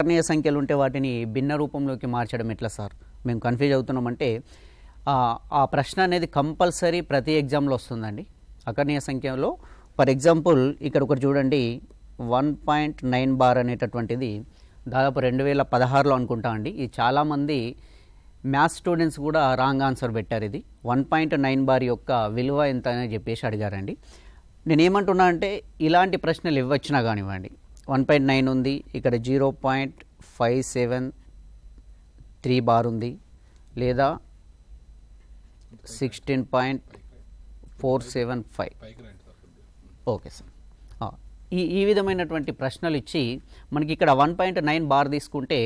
అకర్ణీయ సంఖ్యలు ఉంటే వాటిని భిన్న రూపంలోకి మార్చడం ఎట్లా సార్? మేము కన్ఫ్యూజ్ అవుతున్నామంటే ఆ ప్రశ్న అనేది కంపల్సరీ ప్రతి ఎగ్జామ్లో వస్తుందండి. అకర్ణీయ సంఖ్యలో ఫర్ ఎగ్జాంపుల్ ఇక్కడ ఒకటి చూడండి, 1.9 బార్ అనేటటువంటిది దాదాపు 2016లో అనుకుంటా అండి. ఇది చాలామంది మ్యాథ్స్ స్టూడెంట్స్ కూడా రాంగ్ ఆన్సర్ పెట్టారు. ఇది 1.9 బార్ యొక్క విలువ ఎంత అని చెప్పేసి అడిగారండి. నేనేమంటున్నా అంటే ఇలాంటి ప్రశ్నలు ఇవ్వచ్చినా కానివ్వండి, 1.9 ఉంది, ఇక్కడ 0.573 బార్ ఉంది, లేదా 16.475. ఓకే సార్, ఈ విధమైనటువంటి ప్రశ్నలు ఇచ్చి మనకి ఇక్కడ 1.9 బార్ తీసుకుంటే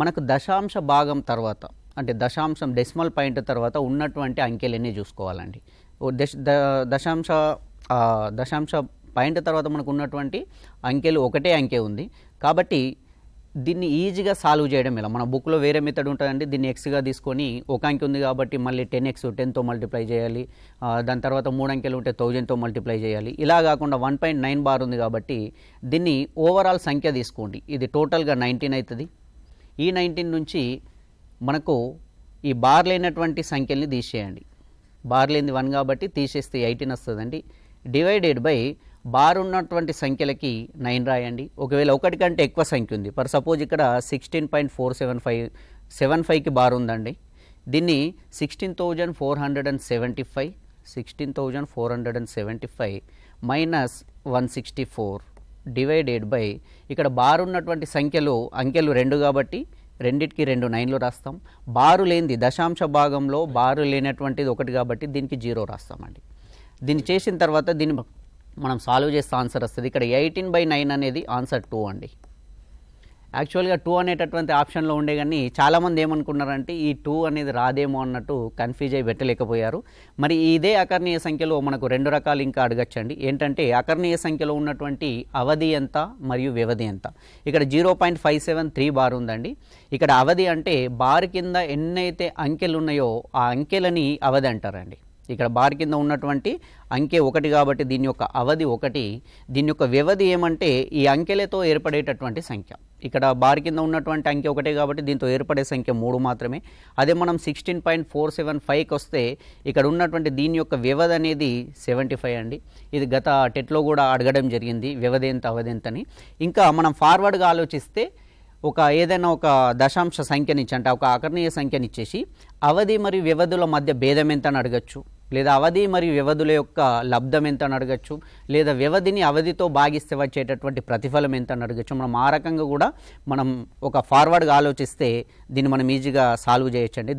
మనకు దశాంశ భాగం తర్వాత అంటే దశాంశం డెసిమల్ పాయింట్ తర్వాత ఉన్నటువంటి అంకెలన్నీ చూసుకోవాలండి. దశాంశ పాయింట్ తర్వాత మనకు ఉన్నటువంటి అంకెలు ఒకటే అంకె ఉంది కాబట్టి దీన్ని ఈజీగా సాల్వ్ చేయడం ఎలా? మన బుక్లో వేరే మెథడ్ ఉంటుందండి. దీన్ని ఎక్స్గా తీసుకొని ఒక అంకె ఉంది కాబట్టి మళ్ళీ 10x 10తో మల్టిప్లై చేయాలి, దాని తర్వాత 3 అంకెలు ఉంటే 1000తో మల్టిప్లై చేయాలి. ఇలా కాకుండా 1.9 బార్ ఉంది కాబట్టి దీన్ని ఓవరాల్ సంఖ్య తీసుకోండి. ఇది టోటల్గా 19 అవుతుంది. ఈ 19 నుంచి మనకు ఈ బార్ లేనటువంటి సంఖ్యల్ని తీసేయండి. బార్ లేనిది 1 కాబట్టి తీసేస్తే 18 వస్తుందండి. డివైడెడ్ బై బార్ ఉన్నటువంటి సంఖ్యలకి 9 రాయండి. ఒకవేళ ఒకటి కంటే ఎక్కువ సంఖ్య ఉంది, ఫర్ సపోజ్ ఇక్కడ 16.475కి బార్ ఉందండి. దీన్ని 16,475 మైనస్ 164 డివైడెడ్ బై ఇక్కడ బార్ ఉన్నటువంటి అంకెలు 2 కాబట్టి రెండిటికి 2 9లు రాస్తాం. బారు లేనిది దశాంశ భాగంలో బారు లేనటువంటిది 1 కాబట్టి దీనికి 0 రాస్తామండి. దీన్ని చేసిన తర్వాత దీన్ని మనం సాల్వ్ చేస్తే ఆన్సర్ వస్తుంది. ఇక్కడ 18/9 అనేది ఆన్సర్ 2 అండి. యాక్చువల్గా 2 అనేటటువంటి ఆప్షన్లో ఉండే కానీ చాలామంది ఏమనుకున్నారంటే ఈ 2 అనేది రాదేమో అన్నట్టు కన్ఫ్యూజ్ అయి పెట్టలేకపోయారు. మరి ఇదే అకర్ణీయ సంఖ్యలో మనకు 2 రకాలు ఇంకా అడగచ్చండి. ఏంటంటే అకర్ణీయ సంఖ్యలో ఉన్నటువంటి అవధి ఎంత మరియు వ్యవధి ఎంత. ఇక్కడ 0.573 బార్ ఉందండి. ఇక్కడ అవధి అంటే బార్ కింద ఎన్నైతే అంకెలు ఉన్నాయో ఆ అంకెలని అవధి అంటారండి. ఇక్కడ బార్ కింద ఉన్నటువంటి అంకె 1 కాబట్టి దీని యొక్క అవధి 1. దీని యొక్క వ్యవధి ఏమంటే ఈ అంకెలతో ఏర్పడేటటువంటి సంఖ్య. ఇక్కడ బార్ కింద ఉన్నటువంటి అంకె 1 కాబట్టి దీంతో ఏర్పడే సంఖ్య 3 మాత్రమే. అదే మనం 16.475కి వస్తే ఇక్కడ ఉన్నటువంటి దీని యొక్క వ్యవధి అనేది 75 అండి. ఇది గత టెట్లో కూడా అడగడం జరిగింది, వ్యవధి ఎంత అవధి ఎంతని. ఇంకా మనం ఫార్వర్డ్గా ఆలోచిస్తే ఏదైనా ఒక దశాంశ సంఖ్యనిచ్చి అంటే ఒక అకర్ణీయ సంఖ్యనిచ్చేసి అవధి మరియు వ్యవధుల మధ్య భేదం ఎంత అని అడగచ్చు, లేదా అవధి మరియు వ్యవధుల యొక్క లబ్ధం ఎంత అని అడగచ్చు, లేదా వ్యవధిని అవధితో భాగిస్తే వచ్చేటటువంటి ప్రతిఫలం ఎంత అని అడగచ్చు. మనం ఆ రకంగా కూడా మనం ఒక ఫార్వర్డ్గా ఆలోచిస్తే దీన్ని మనం ఈజీగా సాల్వ్ చేయొచ్చండి.